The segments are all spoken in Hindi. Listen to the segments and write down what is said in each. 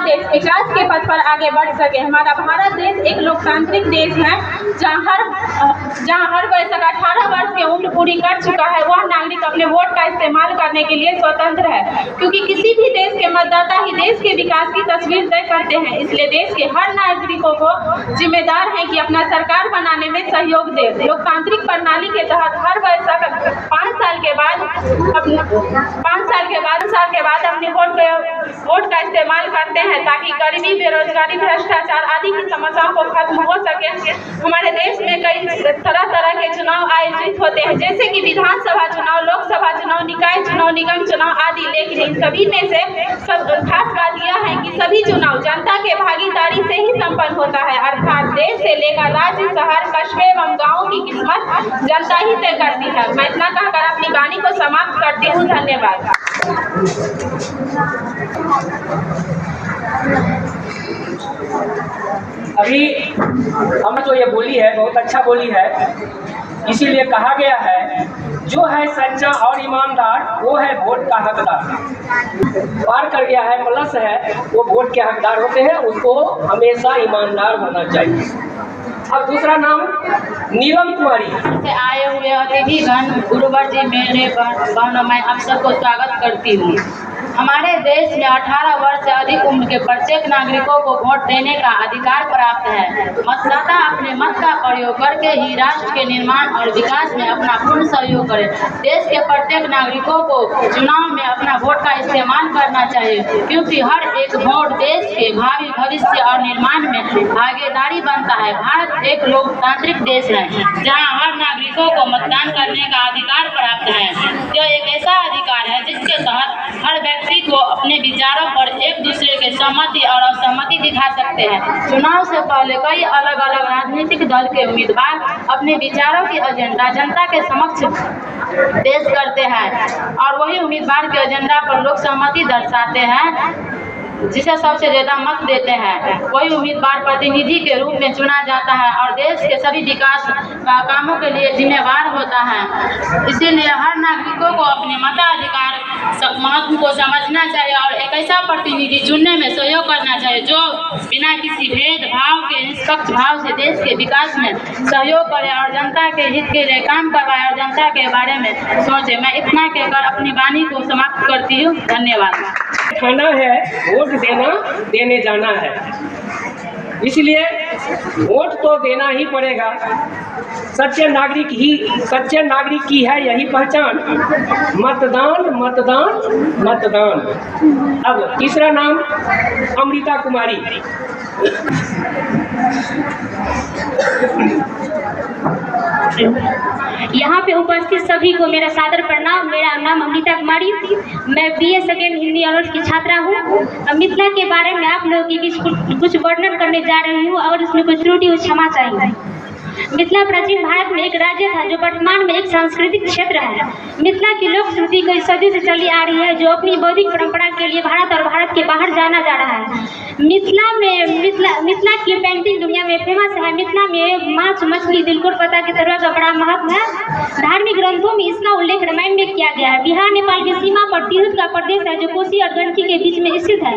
देश विकास के पथ पर आगे बढ़ सके। हमारा भारत देश एक लोकतांत्रिक देश है जहाँ हर वयस्क 18 वर्ष की उम्र पूरी कर चुका है वह नागरिक अपने वोट का इस्तेमाल करने के लिए स्वतंत्र है, क्योंकि किसी भी देश के मतदाता ही देश के विकास की तस्वीर तय करते हैं। इसलिए देश के हर नागरिकों को जिम्मेदार है कि अपना सरकार बनाने में सहयोग दे। लोकतांत्रिक प्रणाली के तहत हर वयस्क 5 साल के बाद अपने वोट का इस्तेमाल करते हैं ताकि गरीबी, बेरोजगारी, भ्रष्टाचार आदि की समस्याओं को खत्म हो सके। हमारे देश में कई तरह के चुनाव आयोजित होते हैं, जैसे कि विधानसभा चुनाव, लोकसभा चुनाव, निकाय चुनाव, निगम चुनाव आदि। लेकिन इन सभी में से खास बात यह है कि सभी चुनाव जनता के भागीदारी से ही संपन्न होता है, अर्थात देश से लेकर राज्य, शहर, कस्बे एवं गाँव की किस्मत जनता ही तय करती है। मैं इतना कहकर अपनी वाणी को समाप्त करती हूँ। धन्यवाद। अभी हमने जो ये बोली है बहुत अच्छा बोली है, इसीलिए कहा गया है जो है सच्चा और ईमानदार वो है वोट का हकदार। पार कर गया है प्लस है वो वोट के हकदार होते हैं, उसको हमेशा ईमानदार होना चाहिए। अब दूसरा नाम नीलम कुमारी से आए हुए अतिथिगण, गुरुवर जी, मेरे बहनों, मैं आप सबको स्वागत करती हूँ। हमारे देश में 18 वर्ष से अधिक उम्र के प्रत्येक नागरिकों को वोट देने का अधिकार प्राप्त है। मतदाता अपने मत का प्रयोग करके ही राष्ट्र के निर्माण और विकास में अपना पूर्ण सहयोग करें। देश के प्रत्येक नागरिकों को चुनाव में अपना वोट का इस्तेमाल करना चाहिए, क्योंकि हर एक वोट देश के भावी भविष्य और निर्माण में भागीदारी बनता है। भारत एक लोकतांत्रिक देश है जहाँ हर नागरिकों को मतदान करने का अधिकार प्राप्त है। यह एक ऐसा अधिकार है जिसके तहत हर व्यक्ति को अपने विचारों पर एक दूसरे के सहमति और असहमति दिखा सकते हैं। चुनाव से पहले कई अलग अलग राजनीतिक दल के उम्मीदवार अपने विचारों की एजेंडा जनता के समक्ष पेश करते हैं और वही उम्मीदवार के एजेंडा पर लोग सहमति दर्शाते हैं, जिसे सबसे ज्यादा मत देते हैं। वही उम्मीदवार प्रतिनिधि के रूप में चुना जाता है और देश के सभी विकास कामों के लिए जिम्मेवार होता है। इसीलिए हर नागरिकों को अपने मताधिकार महत्व को समझना चाहिए और एक ऐसा प्रतिनिधि चुनने में सहयोग करना चाहिए जो बिना किसी भेदभाव के निष्पक्ष भाव से देश के विकास में सहयोग करे और जनता के हित के लिए काम करवाए और जनता के बारे में सोचे। मैं इतना कहकर अपनी वाणी को समाप्त करती हूँ। धन्यवाद। खाना है वोट देने जाना है, इसलिए वोट तो देना ही पड़ेगा। सच्चे नागरिक की है यही पहचान, मतदान मतदान मतदान। अब तीसरा नाम अमृता कुमारी। यहाँ पे उपस्थित सभी को मेरा सादर प्रणाम। मेरा नाम अमृता कुमारी, मैं BA सेकेंड हिंदी ऑनर्स की छात्रा हूँ। मिथिला के बारे में आप लोगों के बीच कुछ वर्णन करने जा रही हूँ और उसमें कुछ त्रुटि हो क्षमा चाहिए। मिथिला प्राचीन भारत में एक राज्य था जो वर्तमान में एक सांस्कृतिक क्षेत्र है। मिथिला की लोक श्रुति कई सदी से चली आ रही है जो अपनी बौद्धिक परंपरा के लिए भारत और भारत के बाहर जाना जा रहा है। मिथिला की पेंटिंग दुनिया में फेमस है। मिथिला में मांस, मछली, तिलकुट, पत्ता की तरुआ का बड़ा महत्व है। धार्मिक ग्रंथों में इसका उल्लेख रामायण में किया गया है। बिहार नेपाल की सीमा पर तिरहुत का प्रदेश है जो कोसी और गंडकी के बीच में स्थित है।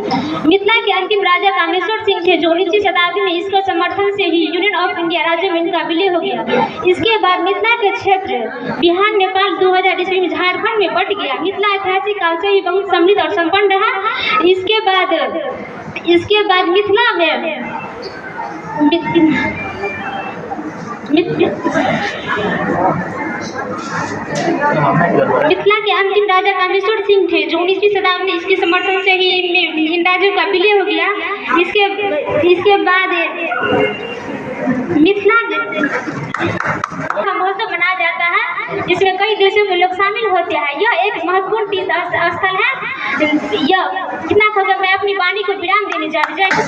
मिथिला के अंतिम राजा कामेश्वर सिंह थे जो 19वीं शताब्दी में इसके समर्थन से ही यूनियन ऑफ इंडिया राज्य में इनका विलय हो गया। इसके बाद मिथिला के क्षेत्र बिहार, नेपाल 2000 ईस्वी में झारखंड में बट गया। मिथिला ऐतिहासिक काल से ही बहुत समृद्ध और संपन्न रहा। इसके बाद मिथिला में मिथिला के अंतिम राजा कामेश्वर सिंह थे जो 19वीं शताब्दी में इसके समर्थन से ही इन राज्यों का विलय हो गया। इसके बाद मिथिला महोत्सव मनाया जाता है जिसमें कई देशों के लोग शामिल होते हैं। यह एक महत्वपूर्ण तीर्थ स्थल है। यह कितना मैं अपनी वाणी को विराम देने जा रही हूँ।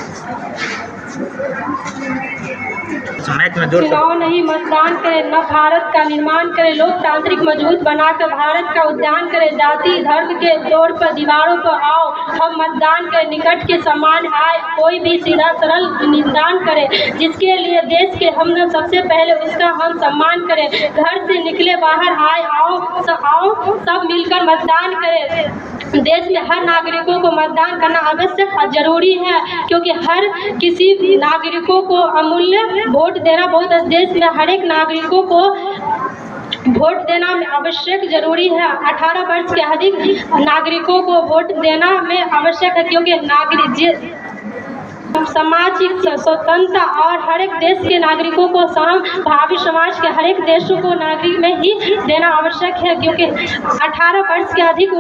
चुनाव नहीं मतदान करे, न भारत का निर्माण करे, लोकतांत्रिक मजबूत बनाकर भारत का उद्यान करे, जाति धर्म के जोर पर दीवारों पर आओ, हम मतदान करे, निकट के समान आए, कोई भी सीधा सरल निदान करे, जिसके लिए देश के हम न सबसे पहले उसका हम सम्मान करें, घर से निकले बाहर आए, आओ सब मिलकर मतदान करें। देश में हर नागरिकों को मतदान करना आवश्यक और जरूरी है, क्योंकि हर किसी नागरिकों को अमूल्य वोट देना बहुत, देश में हर एक नागरिकों को वोट देना आवश्यक जरूरी है। 18 वर्ष के अधिक नागरिकों को वोट देना में आवश्यक है, क्योंकि सामाजिक स्वतंत्रता और हर एक देश के नागरिकों को भावी समाज के हर एक देशों को नागरिक में ही देना आवश्यक है, क्योंकि 18 वर्ष के अधिक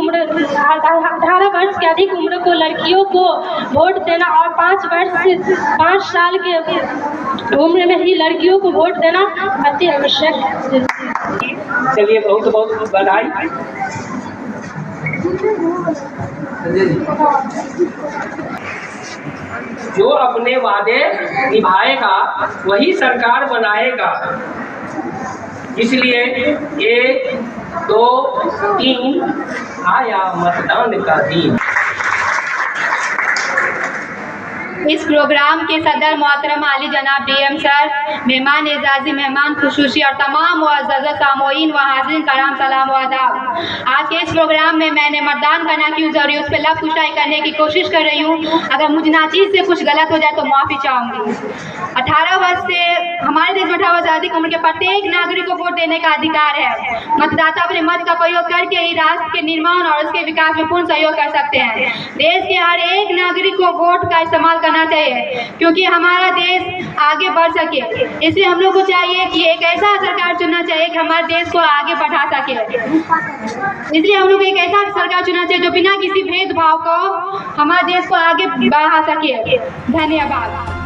उम्र को लड़कियों को वोट देना और 5 साल के उम्र में ही लड़कियों को वोट देना अति आवश्यक है। चलिए बहुत बहुत बधाई। जो अपने वादे निभाएगा वही सरकार बनाएगा, इसलिए 1, 2, 3 आया मतदान का दिन। इस प्रोग्राम के सदर मोहतरम आली जनाब DM सर, मेहमान एजाजी, मेहमान खुसूसी और तमाम मुअज़्ज़ज़ सामोईन व हाज़िरीन कराम सलाम व आदाब। आज के इस प्रोग्राम में मैंने मतदान करना क्यों ज़रूरी उस पर लफ्ज़ कुशाई करने की कोशिश कर रही हूँ। अगर मुझ नाचीज़ से कुछ गलत हो जाए तो माफ़ी चाहूँगी। 18 वर्ष से हमारे देश में 18 वर्ष से अधिक उम्र के प्रत्येक नागरिक को वोट देने का अधिकार है। मतदाता अपने मत का प्रयोग करके ही राष्ट्र के निर्माण और उसके विकास में पूर्ण सहयोग कर सकते हैं। देश के हर एक नागरिक को वोट का इस्तेमाल करना चाहिए, क्योंकि हमारा देश आगे बढ़ सके। इसलिए हम लोग को चाहिए कि एक ऐसा सरकार चुनना चाहिए कि हमारे देश को आगे बढ़ा सके। इसलिए हम लोग एक ऐसा सरकार चुनना चाहिए जो बिना किसी भेदभाव को हमारे देश को आगे बढ़ा सके। धन्यवाद।